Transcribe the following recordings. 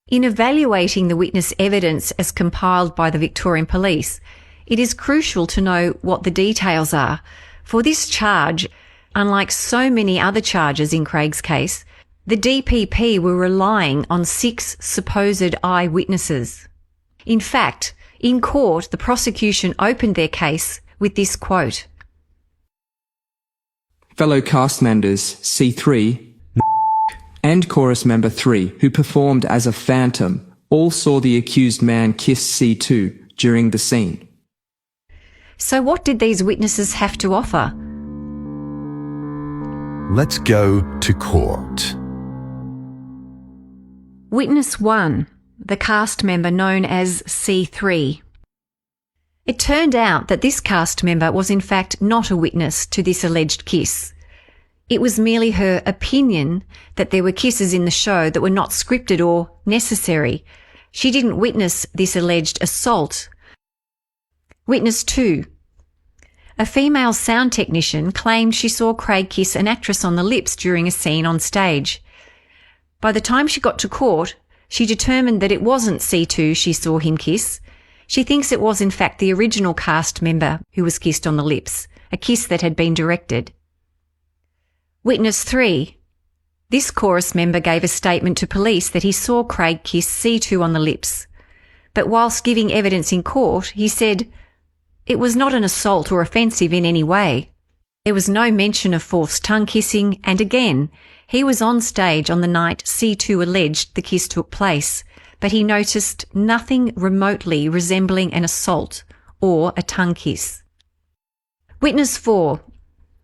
In evaluating the witness evidence as compiled by the Victorian Police, it is crucial to know what the details are. For this charge, unlike so many other charges in Craig's case, the DPP were relying on 6 supposed eyewitnesses. In fact, in court, the prosecution opened their case with this quote. Fellow cast members C3 and chorus member 3, who performed as a phantom, all saw the accused man kiss C2 during the scene. So what did these witnesses have to offer? Let's go to court. Witness 1, the cast member known as C3. It turned out that this cast member was in fact not a witness to this alleged kiss. It was merely her opinion that there were kisses in the show that were not scripted or necessary. She didn't witness this alleged assault. Witness 2. A female sound technician claimed she saw Craig kiss an actress on the lips during a scene on stage. By the time she got to court, she determined that it wasn't C2 she saw him kiss. She thinks it was in fact the original cast member who was kissed on the lips, a kiss that had been directed. Witness 3. This chorus member gave a statement to police that he saw Craig kiss C2 on the lips. But whilst giving evidence in court, he said, "It was not an assault or offensive in any way. There was no mention of forced tongue kissing, and again, he was on stage on the night C2 alleged the kiss took place, but he noticed nothing remotely resembling an assault or a tongue kiss." Witness 4.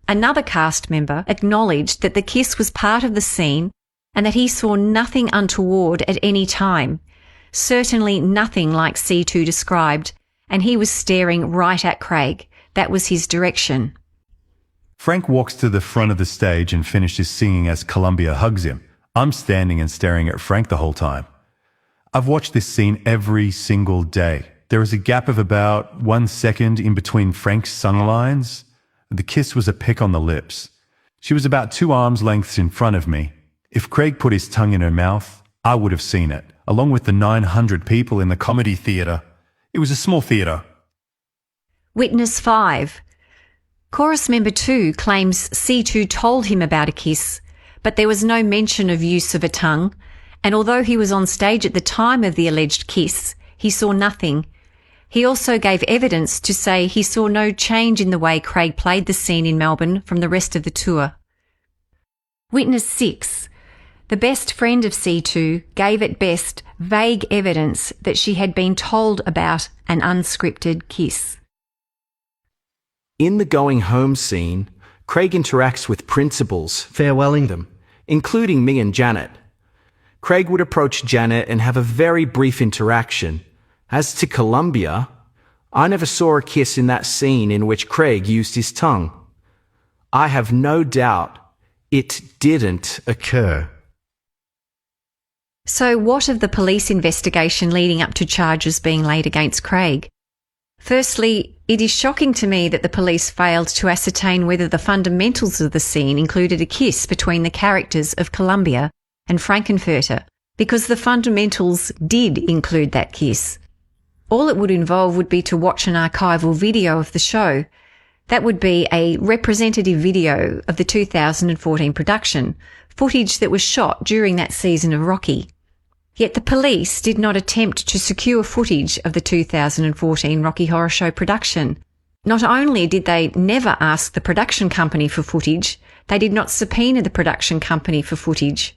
Another cast member acknowledged that the kiss was part of the scene and that he saw nothing untoward at any time, certainly nothing like C2 described, and he was staring right at Craig. That was his direction. Frank walks to the front of the stage and finishes singing as Columbia hugs him. I'm standing and staring at Frank the whole time. I've watched this scene every single day. There is a gap of about 1 second in between Frank's sung lines. The kiss was a peck on the lips. She was about 2 arms lengths in front of me. If Craig put his tongue in her mouth, I would have seen it, along with the 900 people in the comedy theatre. It was a small theatre. Witness 5. Chorus member 2 claims C2 told him about a kiss, but there was no mention of use of a tongue, and although he was on stage at the time of the alleged kiss, he saw nothing. He also gave evidence to say he saw no change in the way Craig played the scene in Melbourne from the rest of the tour. Witness 6. The best friend of C2 gave at best vague evidence that she had been told about an unscripted kiss. In the going home scene, Craig interacts with principals, farewelling them, including me and Janet. Craig would approach Janet and have a very brief interaction. As to Columbia, I never saw a kiss in that scene in which Craig used his tongue. I have no doubt it didn't occur. So what of the police investigation leading up to charges being laid against Craig? Firstly, it is shocking to me that the police failed to ascertain whether the fundamentals of the scene included a kiss between the characters of Columbia and Frankenfurter, because the fundamentals did include that kiss. All it would involve would be to watch an archival video of the show. That would be a representative video of the 2014 production, footage that was shot during that season of Rocky. Yet the police did not attempt to secure footage of the 2014 Rocky Horror Show production. Not only did they never ask the production company for footage, they did not subpoena the production company for footage.